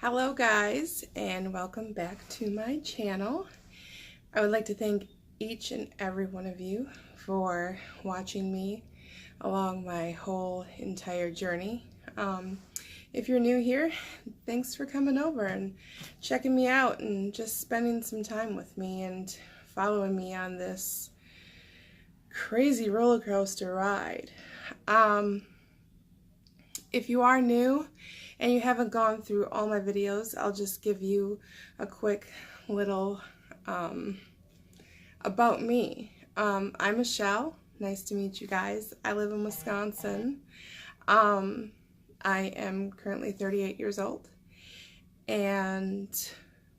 Hello guys, and welcome back to my channel. I would like to thank each and every one of you for watching me along my whole entire journey. If you're new here, thanks for coming over and checking me out and just spending some time with me and following me on this crazy roller coaster ride. If you are new and you haven't gone through all my videos, I'll just give you a quick little about me. I'm Michelle. Nice to meet you guys. I live in Wisconsin. I am currently 38 years old. And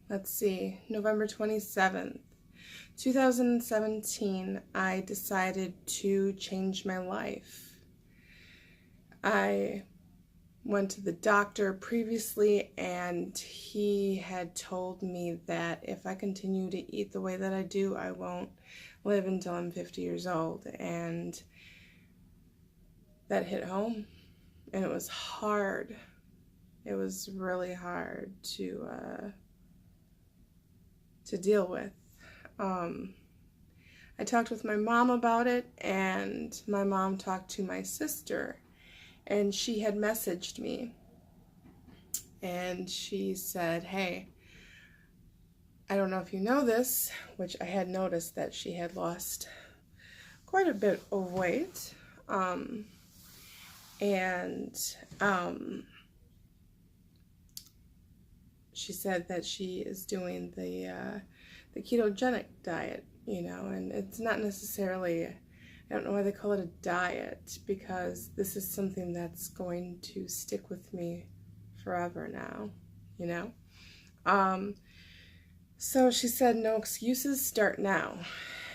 let's see, November 27th, 2017, I decided to change my life. I went to the doctor previously, and he had told me that if I continue to eat the way that I do, I won't live until I'm 50 years old. And that hit home, and it was hard. It was really hard to deal with. I talked with my mom about it, and my mom talked to my sister. And she had messaged me, and she said, hey, I don't know if you know this, which I had noticed that she had lost quite a bit of weight, she said that she is doing the ketogenic diet, and it's not necessarily, I don't know why they call it a diet, because this is something that's going to stick with me forever now, So she said, no excuses, start now.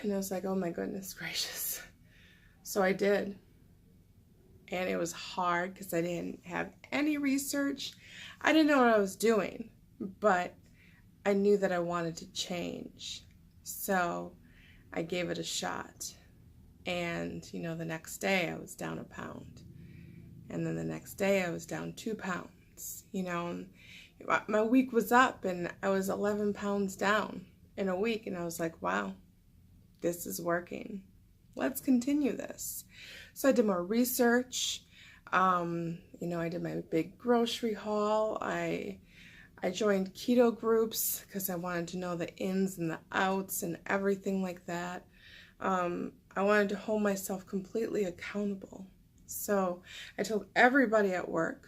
And I was like, oh my goodness gracious. So I did. And it was hard because I didn't have any research. I didn't know what I was doing, but I knew that I wanted to change. So I gave it a shot. And, the next day I was down a pound. And then the next day I was down 2 pounds. And my week was up, and I was 11 pounds down in a week. And I was like, wow, this is working. Let's continue this. So I did more research. I did my big grocery haul. I joined keto groups because I wanted to know the ins and the outs and everything like that. I wanted to hold myself completely accountable. So I told everybody at work,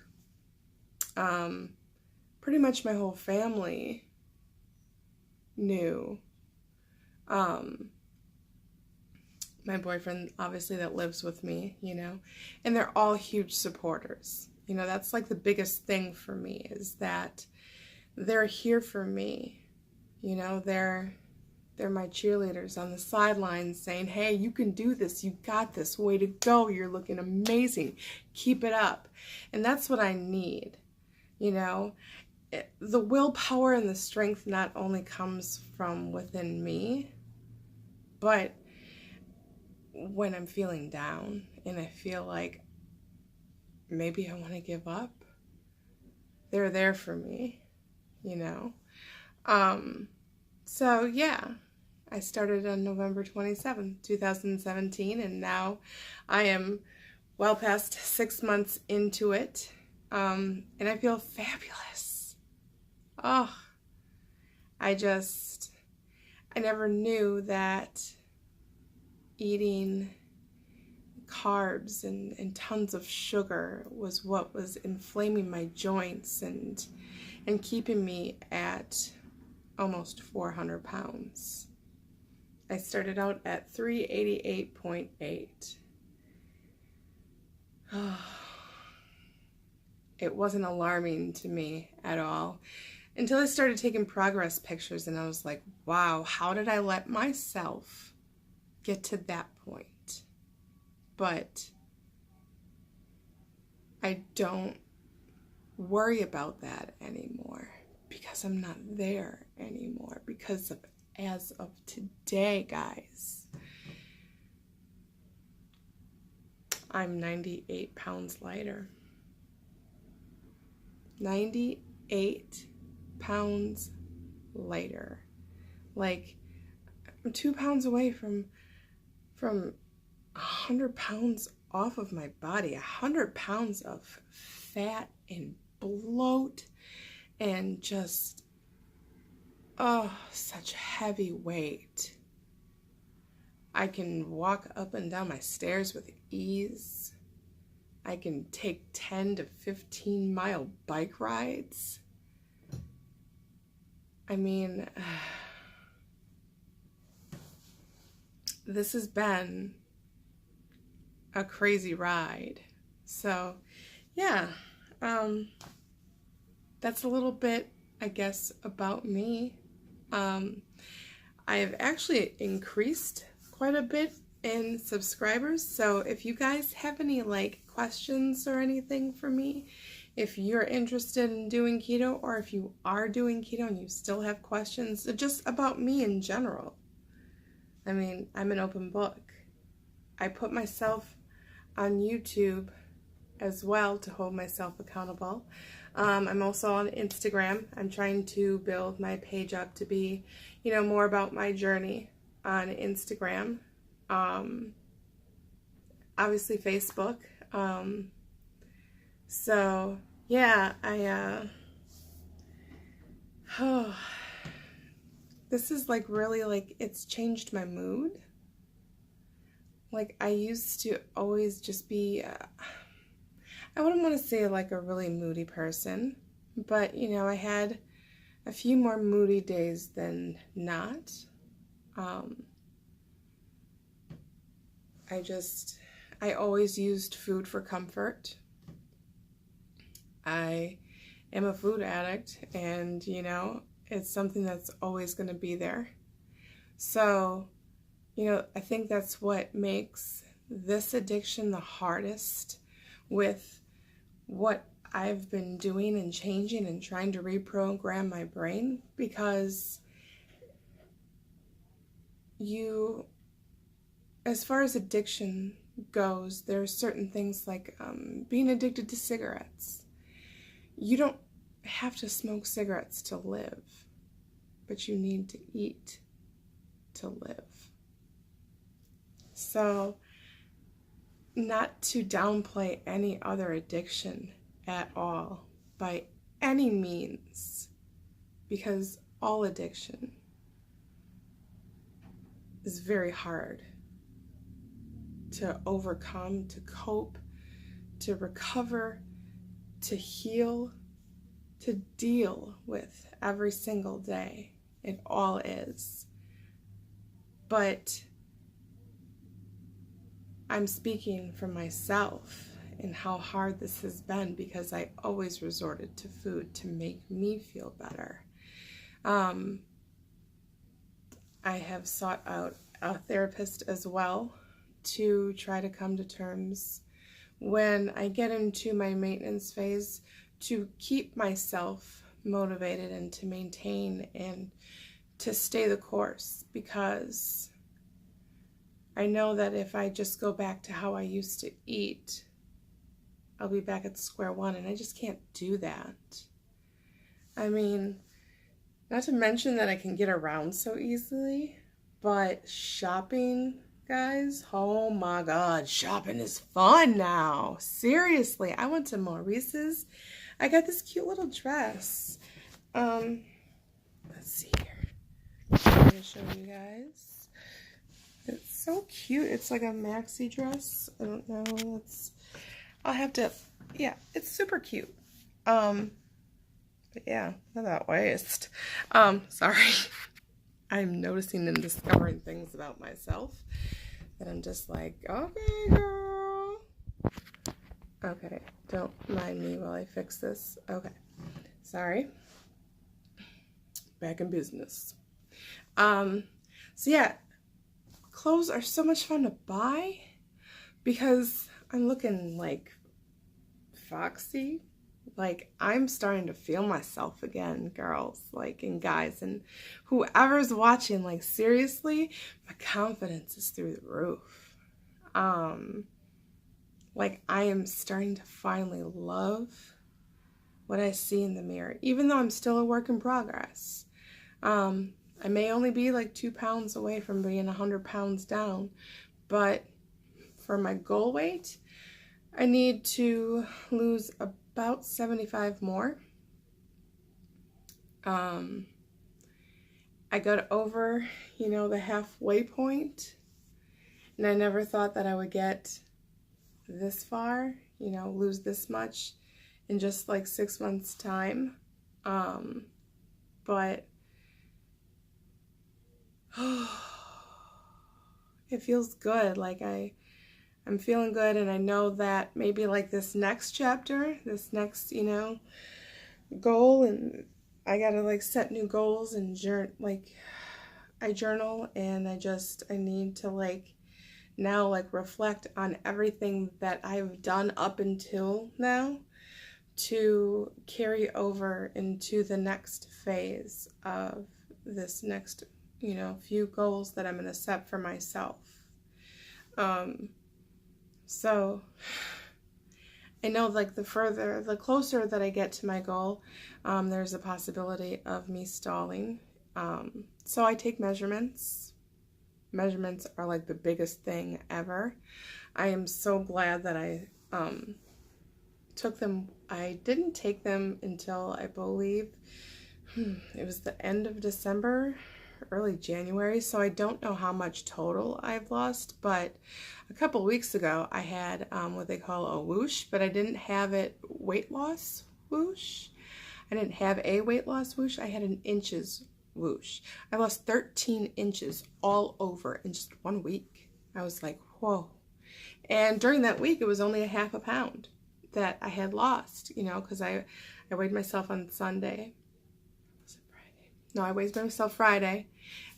pretty much my whole family knew. My boyfriend, obviously, that lives with me, and they're all huge supporters. That's like the biggest thing for me, is that they're here for me. They're my cheerleaders on the sidelines saying, hey, you can do this. You got this. Way to go. You're looking amazing. Keep it up. And that's what I need. The willpower and the strength not only comes from within me, but when I'm feeling down and I feel like maybe I want to give up, they're there for me, So yeah, I started on November 27th, 2017, and now I am well past 6 months into it, and I feel fabulous. Oh, I never knew that eating carbs and tons of sugar was what was inflaming my joints and keeping me at almost 400 pounds. I started out at 388.8. It wasn't alarming to me at all until I started taking progress pictures, and I was like, wow, how did I let myself get to that point? But I don't worry about that anymore, because I'm not there anymore, because as of today, guys, I'm 98 pounds lighter. 98 pounds lighter. Like, I'm 2 pounds away from 100 pounds off of my body. 100 pounds of fat and bloat and just, oh, such heavy weight. I can walk up and down my stairs with ease. I can take 10 to 15 mile bike rides. I mean, this has been a crazy ride. So, yeah, that's a little bit, I guess, about me. I have actually increased quite a bit in subscribers, so if you guys have any like questions or anything for me, if you're interested in doing keto, or if you are doing keto and you still have questions just about me in general, I mean, I'm an open book. I put myself on YouTube as well to hold myself accountable. I'm also on Instagram. I'm trying to build my page up to be, more about my journey on Instagram. Obviously Facebook. So yeah, this is like really like, it's changed my mood. Like I used to always just be, I wouldn't want to say like a really moody person, but I had a few more moody days than not. I always used food for comfort. I am a food addict, and it's something that's always going to be there. So, I think that's what makes this addiction the hardest with what I've been doing and changing and trying to reprogram my brain, because as far as addiction goes, there are certain things like being addicted to cigarettes. You don't have to smoke cigarettes to live, but you need to eat to live. So, not to downplay any other addiction at all by any means, because all addiction is very hard to overcome, to cope, to recover, to heal, to deal with every single day. It all is. But I'm speaking for myself and how hard this has been, because I always resorted to food to make me feel better. I have sought out a therapist as well to try to come to terms when I get into my maintenance phase, to keep myself motivated and to maintain and to stay the course, because I know that if I just go back to how I used to eat, I'll be back at square one, and I just can't do that. I mean, not to mention that I can get around so easily, but shopping, guys, oh my God, shopping is fun now. Seriously, I went to Maurice's. I got this cute little dress. Let's see here. I'm going to show you guys. It's so cute. It's like a maxi dress. I don't know. I'll have to, yeah, it's super cute. But yeah, not that waist. Sorry. I'm noticing and discovering things about myself that I'm just like, okay, girl. Okay, don't mind me while I fix this. Okay, sorry. Back in business. So yeah, clothes are so much fun to buy because I'm looking like foxy. Like, I'm starting to feel myself again, girls, like, and guys, and whoever's watching, like, seriously, my confidence is through the roof. Like, I am starting to finally love what I see in the mirror, even though I'm still a work in progress. I may only be like 2 pounds away from being 100 pounds down, but for my goal weight, I need to lose about 75 more. I got over, the halfway point, and I never thought that I would get this far, lose this much in just like 6 months' time. But it feels good. Like I'm feeling good, and I know that maybe like this next chapter, this next, goal, and I gotta like set new goals and I journal, and I need to like now like reflect on everything that I've done up until now to carry over into the next phase of this next, few goals that I'm going to set for myself. So I know like the closer that I get to my goal, there's a possibility of me stalling. So I take measurements. Measurements are like the biggest thing ever. I am so glad that I took them. I didn't take them until I believe it was the end of December, early January, so I don't know how much total I've lost, but a couple weeks ago I had what they call a whoosh, but I didn't have it weight loss whoosh. I didn't have a weight loss whoosh. I had an inches whoosh. I lost 13 inches all over in just 1 week. I was like, whoa. And during that week, it was only a half a pound that I had lost, because I weighed myself on Sunday. Was it Friday? No, I weighed myself Friday,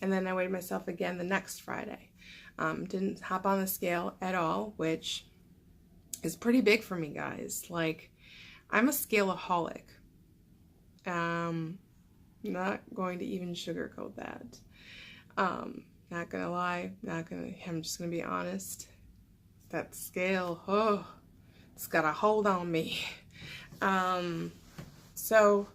and then I weighed myself again the next Friday. Didn't hop on the scale at all, which is pretty big for me, guys. Like, I'm a scaleaholic. Not going to even sugarcoat that. Not gonna lie, I'm just gonna be honest. That scale, it's got a hold on me. So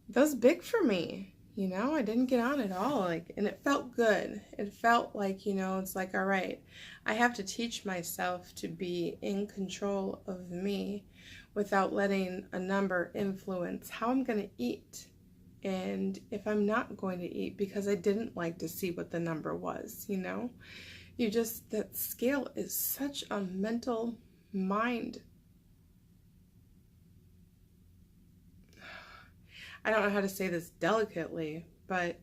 that was big for me, I didn't get on at all, and it felt good. It felt like, it's like, all right, I have to teach myself to be in control of me without letting a number influence how I'm going to eat. And if I'm not going to eat because I didn't like to see what the number was, that scale is such a mental mind. I don't know how to say this delicately, but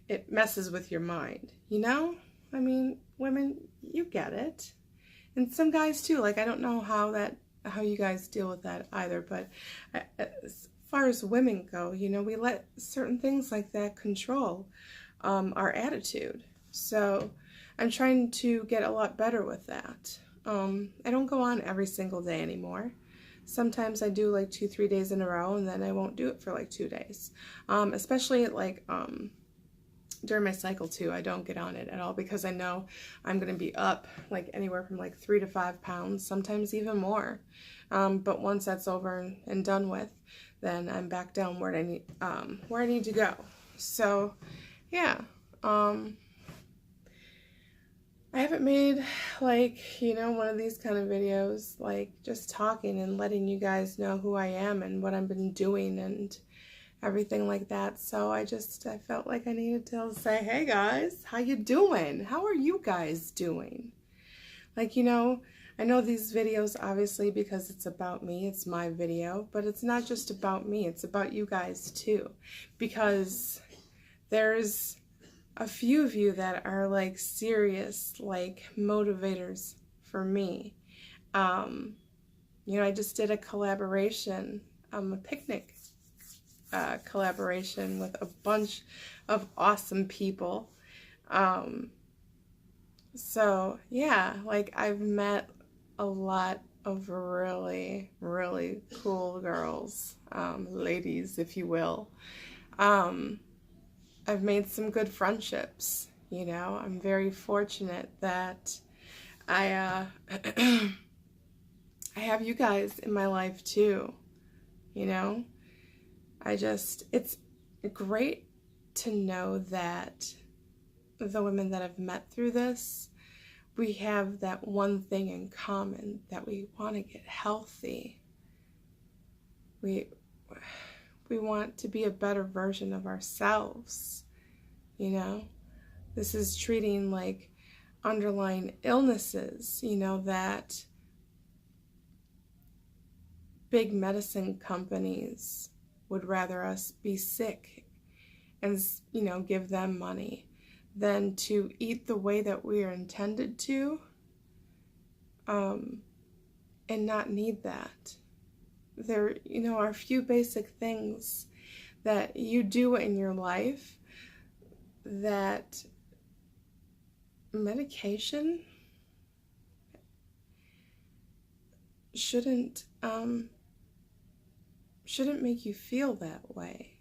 it messes with your mind, I mean, women, you get it. And some guys too. Like, I don't know how you guys deal with that either, but as far as women go, we let certain things like that control our attitude. So I'm trying to get a lot better with that. I don't go on every single day anymore. Sometimes I do like 2-3 days in a row, and then I won't do it for like 2 days. Especially during my cycle too, I don't get on it at all because I know I'm going to be up like anywhere from like 3 to 5 pounds, sometimes even more. But once that's over and done with, then I'm back down where I need to go. So yeah, I haven't made like, one of these kind of videos, like just talking and letting you guys know who I am and what I've been doing and everything like that. So I felt like I needed to say, hey guys, how you doing? How are you guys doing? Like, I know these videos, obviously, because it's about me, it's my video, but it's not just about me, it's about you guys too, because there's a few of you that are like serious, like motivators for me. I just did a collaboration, a picnic collaboration with a bunch of awesome people. So yeah, like I've met a lot of really, really cool girls, ladies, if you will. I've made some good friendships, I'm very fortunate that I have you guys in my life too, it's great to know that the women that I've met through this, we have that one thing in common, that we want to get healthy. We want to be a better version of ourselves, you know? This is treating like underlying illnesses, you know, that big medicine companies would rather us be sick and, you know, give them money than to eat the way that we are intended to, and not need that. There, you know, are a few basic things that you do in your life that medication shouldn't make you feel that way.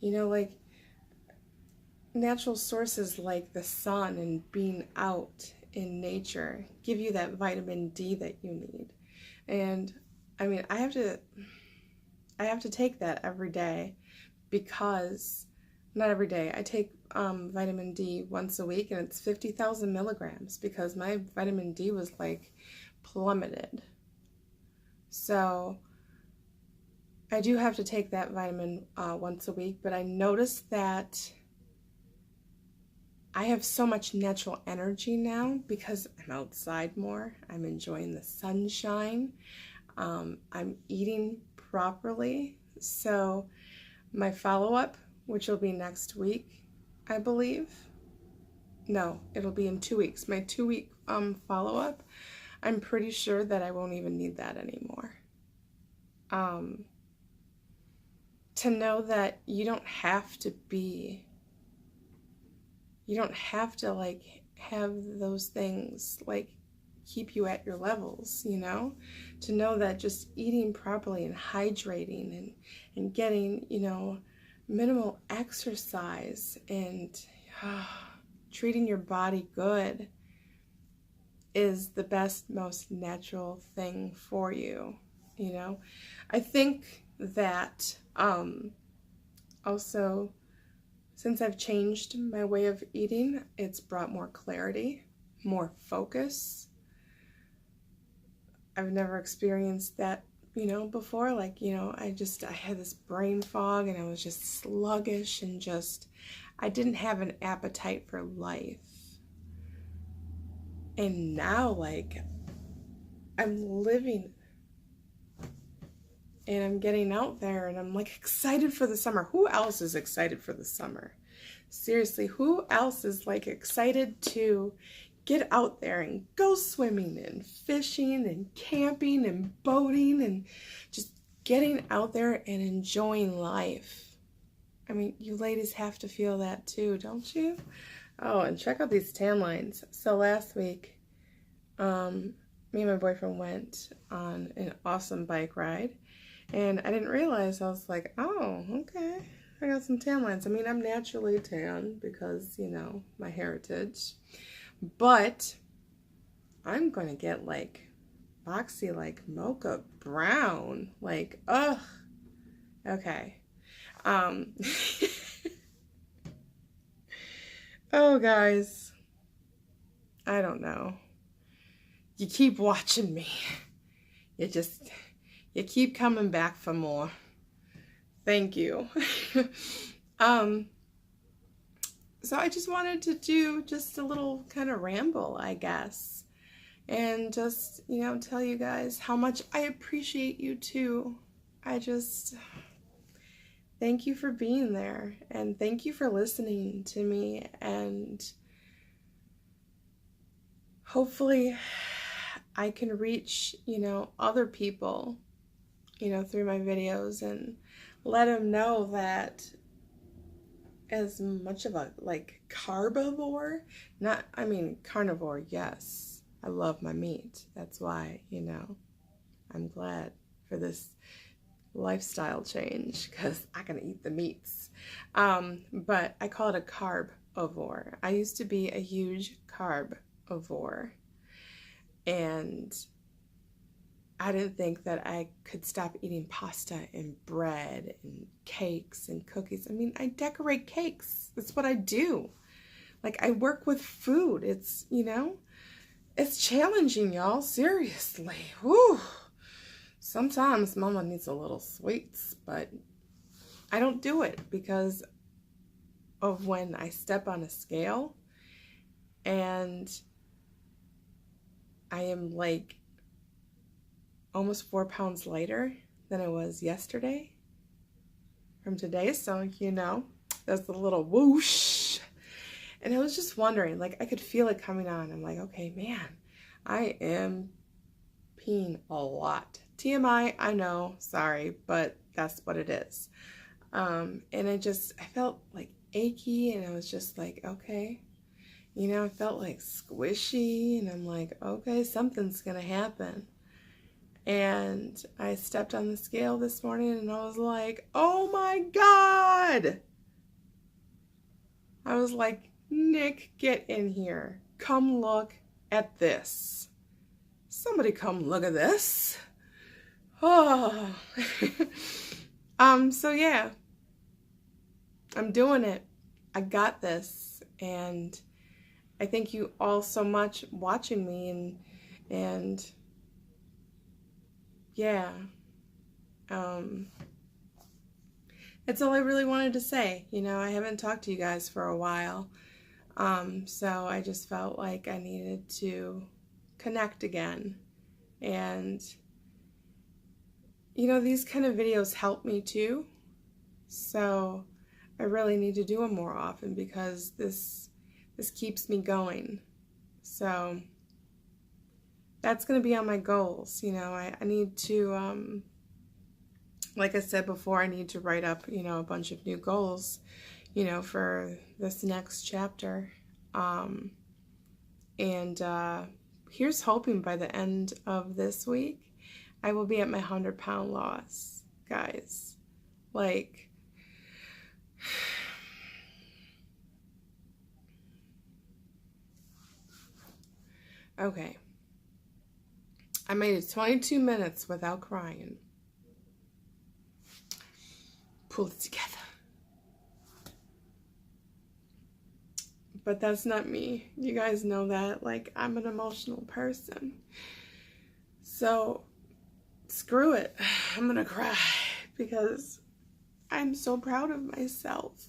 You know, like natural sources like the sun and being out in nature give you that vitamin D that you need. And I mean, I have to take that every day, because not every day. I take vitamin D once a week, and it's 50,000 milligrams because my vitamin D was like plummeted. So I do have to take that vitamin once a week, but I noticed that I have so much natural energy now because I'm outside more. I'm enjoying the sunshine. I'm eating properly. So my follow-up, which will be next week, I believe. No, it'll be in 2 weeks. My 2-week follow-up, I'm pretty sure that I won't even need that anymore. To know that you don't have to like have those things like keep you at your levels, you know? To know that just eating properly and hydrating and getting, you know, minimal exercise and treating your body good is the best, most natural thing for you, you know? I think that also, since I've changed my way of eating, it's brought more clarity, more focus. I've never experienced that, you know, before. Like, you know, I had this brain fog and I was just sluggish and I didn't have an appetite for life. And now, like, I'm living and I'm getting out there and I'm like excited for the summer. Who else is excited for the summer? Seriously, who else is like excited to get out there and go swimming and fishing and camping and boating and just getting out there and enjoying life? I mean, you ladies have to feel that too, don't you? Oh, and check out these tan lines. So last week, me and my boyfriend went on an awesome bike ride. And I didn't realize, I was like, oh, okay, I got some tan lines. I mean, I'm naturally tan because, you know, my heritage. But I'm going to get, like, boxy, like, mocha brown. Like, ugh. Okay. Oh, guys. I don't know. You keep watching me. You keep coming back for more. Thank you. So I just wanted to do just a little kind of ramble, I guess. And just, you know, tell you guys how much I appreciate you too. Thank you for being there. And thank you for listening to me. And hopefully I can reach, you know, other people, you know, through my videos and let them know that as much of a, like, carbivore, carnivore, yes, I love my meat. That's why, you know, I'm glad for this lifestyle change, because I can eat the meats. But I call it a carbivore. I used to be a huge carbivore. And I didn't think that I could stop eating pasta and bread and cakes and cookies. I mean, I decorate cakes. That's what I do. Like, I work with food. It's, you know, it's challenging, y'all. Seriously. Whew. Sometimes Mama needs a little sweets, but I don't do it because of when I step on a scale and I am like almost 4 pounds lighter than I was yesterday from today. So, you know, there's the little whoosh. And I was just wondering, like, I could feel it coming on. I'm like, okay, man, I am peeing a lot. TMI, I know, sorry, but that's what it is. And I felt like achy, and I was just like, okay, you know, I felt like squishy, and I'm like, okay, something's gonna happen. And I stepped on the scale this morning, and I was like, oh my God. I was like, Nick, get in here. Come look at this. Somebody come look at this. Oh. So yeah, I'm doing it. I got this. And I thank you all so much watching me, and yeah, that's all I really wanted to say. You know, I haven't talked to you guys for a while. So I just felt like I needed to connect again. And, you know, these kind of videos help me too. So I really need to do them more often because this keeps me going. So that's going to be on my goals. You know, I need to, like I said before, I need to write up, you know, a bunch of new goals, you know, for this next chapter. Here's hoping by the end of this week, I will be at my 100-pound loss, guys. Like, okay. I made it 22 minutes without crying. Pull it together. But that's not me. You guys know that. Like, I'm an emotional person. So, screw it. I'm gonna cry because I'm so proud of myself.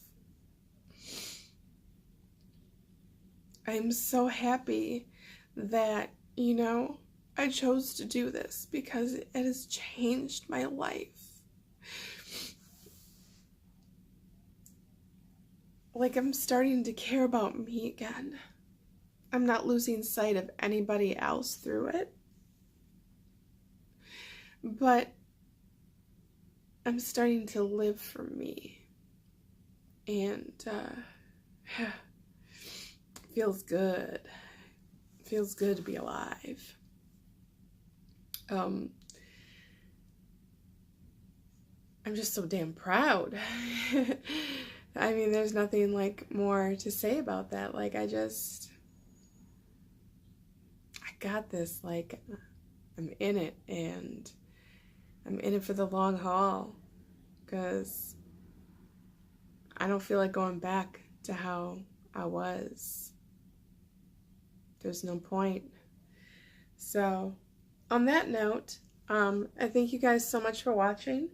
I'm so happy that, you know, I chose to do this because it has changed my life. Like, I'm starting to care about me again. I'm not losing sight of anybody else through it. But I'm starting to live for me. And feels good. Feels good to be alive. I'm just so damn proud. I mean, there's nothing like more to say about that. Like, I got this. Like, I'm in it, and I'm in it for the long haul because I don't feel like going back to how I was. There's no point. So, on that note, I thank you guys so much for watching.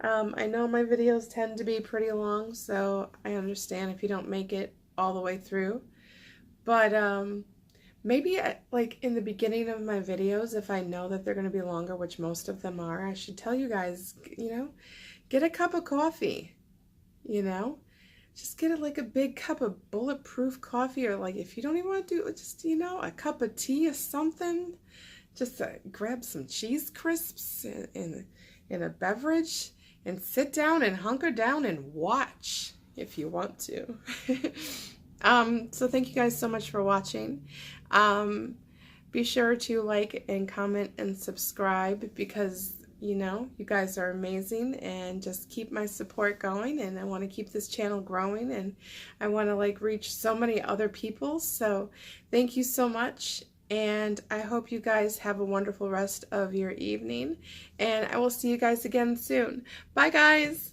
I know my videos tend to be pretty long, so I understand if you don't make it all the way through. But maybe like in the beginning of my videos, if I know that they're going to be longer, which most of them are, I should tell you guys, you know, get a cup of coffee, you know. Just get like a big cup of bulletproof coffee, or like if you don't even want to do it, just, you know, a cup of tea or something. Just grab some cheese crisps in a beverage and sit down and hunker down and watch if you want to. So thank you guys so much for watching. Be sure to like and comment and subscribe because, you know, you guys are amazing, and just keep my support going, and I want to keep this channel growing, and I want to like reach so many other people. So thank you so much, And I hope you guys have a wonderful rest of your evening. And I will see you guys again soon. Bye, guys.